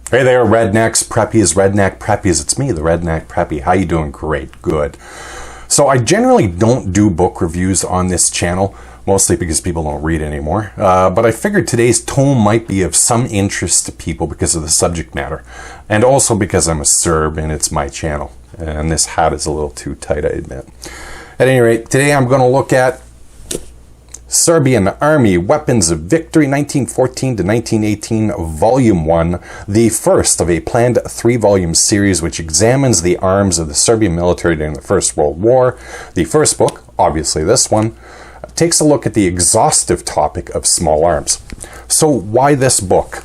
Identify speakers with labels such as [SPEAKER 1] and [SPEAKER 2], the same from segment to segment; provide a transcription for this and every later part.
[SPEAKER 1] Hey there, Rednecks, Preppies, Redneck Preppies. It's me, the Redneck Preppy. How you doing? Great, good. So I generally don't do book reviews on this channel, mostly because people don't read anymore. But I figured today's tome might be of some interest to people because of the subject matter. And also because I'm a Serb and it's my channel. And this hat is a little too tight, I admit. At any rate, today I'm going to look at Serbian Army Weapons of Victory 1914 to 1918 Volume 1, the first of a planned 3-volume series which examines the arms of the Serbian military during the First World War. The first book, obviously this one, takes a look at the exhaustive topic of small arms. So why this book?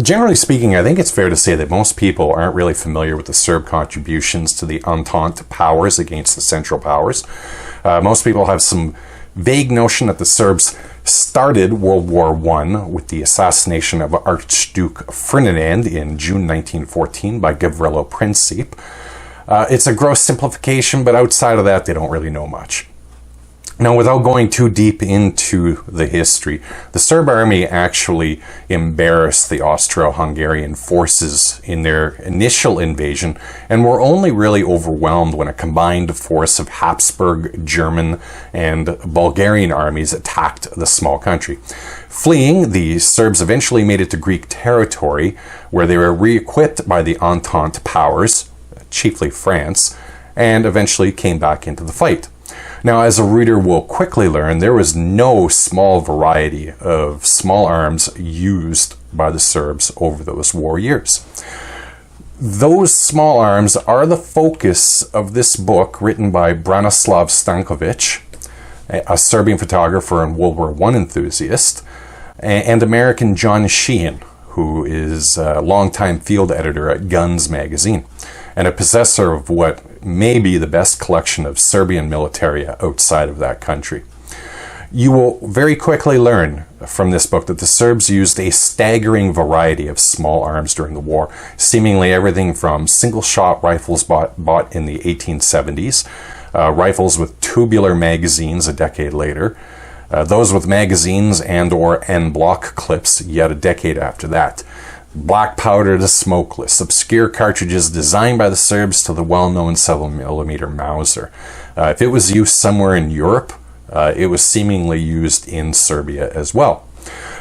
[SPEAKER 1] Generally speaking, I think it's fair to say that most people aren't really familiar with the Serb contributions to the Entente powers against the Central Powers. Most people have some vague notion that the Serbs started World War I with the assassination of Archduke Ferdinand in June 1914 by Gavrilo Princip. It's a gross simplification, but outside of that, they don't really know much. Now, without going too deep into the history, the Serb army actually embarrassed the Austro-Hungarian forces in their initial invasion and were only really overwhelmed when a combined force of Habsburg, German, and Bulgarian armies attacked the small country. Fleeing, the Serbs eventually made it to Greek territory, where they were re-equipped by the Entente powers, chiefly France, and eventually came back into the fight. Now, as a reader will quickly learn, there was no small variety of small arms used by the Serbs over those war years. Those small arms are the focus of this book written by Branislav Stankovic, a Serbian photographer and World War I enthusiast, and American John Sheehan, who is a longtime field editor at Guns magazine, and a possessor of what may be the best collection of Serbian militaria outside of that country. You will very quickly learn from this book that the Serbs used a staggering variety of small arms during the war, seemingly everything from single-shot rifles bought in the 1870s, rifles with tubular magazines a decade later, those with magazines and/or en-bloc clips yet a decade after that, black powder to smokeless, obscure cartridges designed by the Serbs to the well-known 7mm Mauser. If it was used somewhere in Europe, it was seemingly used in Serbia as well.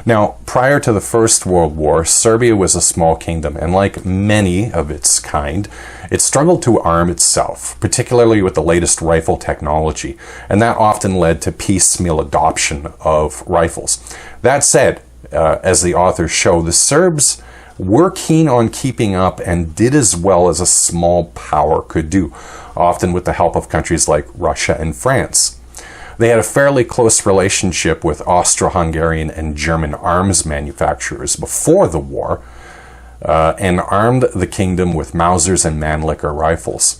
[SPEAKER 1] Now, prior to the First World War, Serbia was a small kingdom, and like many of its kind, it struggled to arm itself, particularly with the latest rifle technology, and that often led to piecemeal adoption of rifles. That said, as the authors show, the Serbs were keen on keeping up and did as well as a small power could do, often with the help of countries like Russia and France. They had a fairly close relationship with Austro-Hungarian and German arms manufacturers before the war, and armed the kingdom with Mausers and Mannlicher rifles.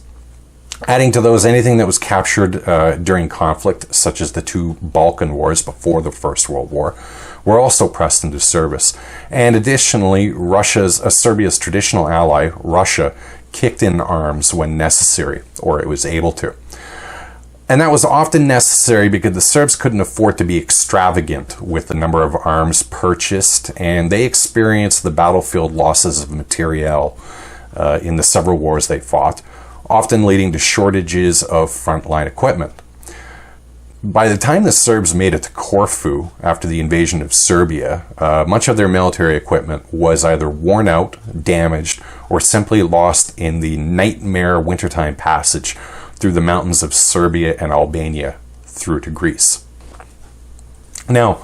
[SPEAKER 1] Adding to those, anything that was captured during conflict, such as the two Balkan Wars before the First World War, were also pressed into service. And additionally, Serbia's traditional ally, Russia, kicked in arms when necessary, or it was able to. And that was often necessary because the Serbs couldn't afford to be extravagant with the number of arms purchased, and they experienced the battlefield losses of materiel in the several wars they fought, often leading to shortages of frontline equipment. By the time the Serbs made it to Corfu after the invasion of Serbia, much of their military equipment was either worn out, damaged, or simply lost in the nightmare wintertime passage through the mountains of Serbia and Albania through to Greece. Now,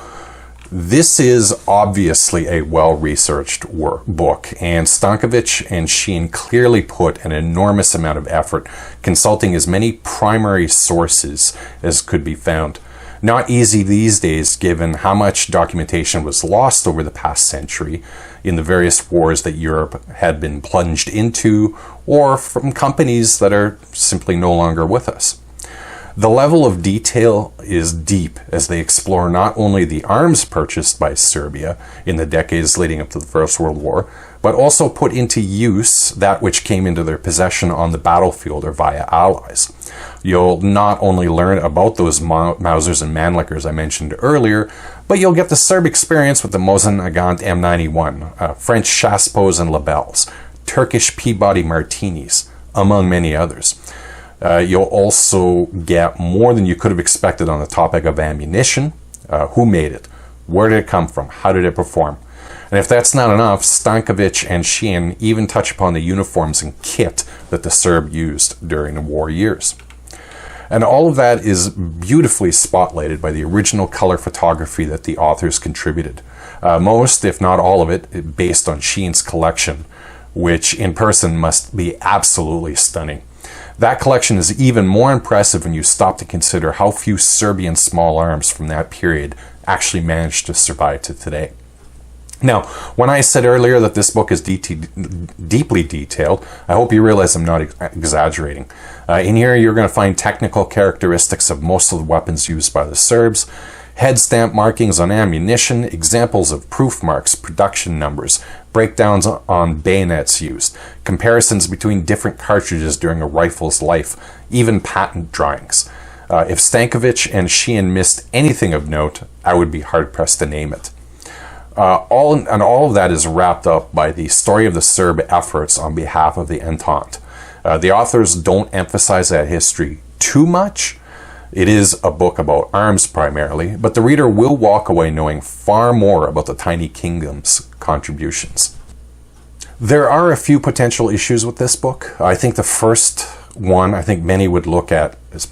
[SPEAKER 1] this is obviously a well-researched book, and Stankovic and Sheehan clearly put an enormous amount of effort consulting as many primary sources as could be found. Not easy these days, given how much documentation was lost over the past century in the various wars that Europe had been plunged into, or from companies that are simply no longer with us. The level of detail is deep as they explore not only the arms purchased by Serbia in the decades leading up to the First World War, but also put into use that which came into their possession on the battlefield or via allies. You'll not only learn about those Mausers and Mannlichers I mentioned earlier, but you'll get the Serb experience with the Mosin Nagant M91, French Chassepôts and Labelles, Turkish Peabody Martinis, among many others. You'll also get more than you could have expected on the topic of ammunition. Who made it? Where did it come from? How did it perform? And if that's not enough, Stankovic and Sheehan even touch upon the uniforms and kit that the Serb used during the war years. And all of that is beautifully spotlighted by the original color photography that the authors contributed. Most, if not all of it, based on Sheehan's collection, which in person must be absolutely stunning. That collection is even more impressive when you stop to consider how few Serbian small arms from that period actually managed to survive to today. Now, when I said earlier that this book is deeply detailed, I hope you realize I'm not exaggerating. In here, you're going to find technical characteristics of most of the weapons used by the Serbs, head stamp markings on ammunition, examples of proof marks, production numbers, breakdowns on bayonets used, comparisons between different cartridges during a rifle's life, even patent drawings. If Stankovic and Sheehan missed anything of note, I would be hard-pressed to name it. All of that is wrapped up by the story of the Serb efforts on behalf of the Entente. The authors don't emphasize that history too much. It is a book about arms primarily, but the reader will walk away knowing far more about the tiny kingdom's contributions. There are a few potential issues with this book. I think the first one, I think many would look at as,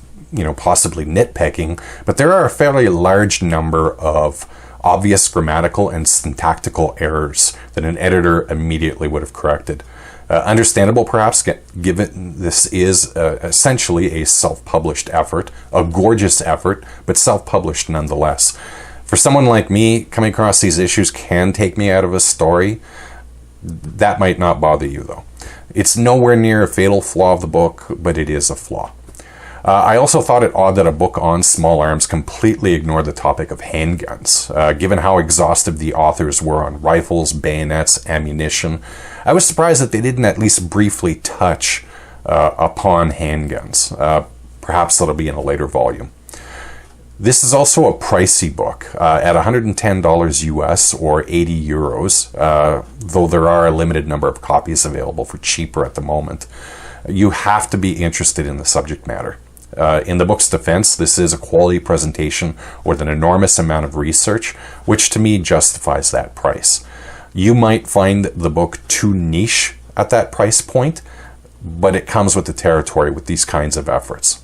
[SPEAKER 1] possibly nitpicking, but there are a fairly large number of obvious grammatical and syntactical errors that an editor immediately would have corrected. Understandable, perhaps, given this is essentially a self-published effort, a gorgeous effort, but self-published nonetheless. For someone like me, coming across these issues can take me out of a story. That might not bother you, though. It's nowhere near a fatal flaw of the book, but it is a flaw. I also thought it odd that a book on small arms completely ignored the topic of handguns. Given how exhaustive the authors were on rifles, bayonets, ammunition, I was surprised that they didn't at least briefly touch upon handguns. Perhaps that'll be in a later volume. This is also a pricey book at $110 US or 80 euros, though there are a limited number of copies available for cheaper at the moment. You have to be interested in the subject matter. In the book's defense, this is a quality presentation with an enormous amount of research, which to me justifies that price. You might find the book too niche at that price point, but it comes with the territory with these kinds of efforts.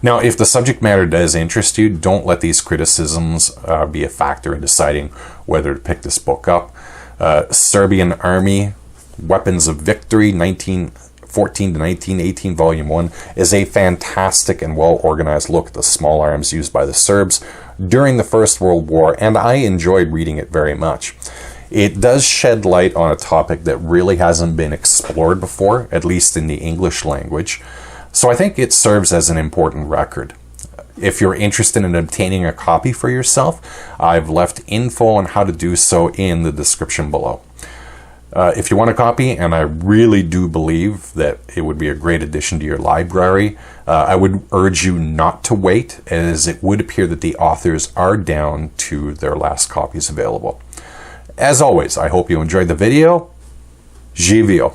[SPEAKER 1] Now, if the subject matter does interest you, don't let these criticisms be a factor in deciding whether to pick this book up. Serbian Army, Weapons of Victory, 1914 to 1918, Volume 1, is a fantastic and well-organized look at the small arms used by the Serbs during the First World War, and I enjoyed reading it very much. It does shed light on a topic that really hasn't been explored before, at least in the English language, so I think it serves as an important record. If you're interested in obtaining a copy for yourself, I've left info on how to do so in the description below. If you want a copy, and I really do believe that it would be a great addition to your library, I would urge you not to wait, as it would appear that the authors are down to their last copies available. As always, I hope you enjoyed the video. Živio!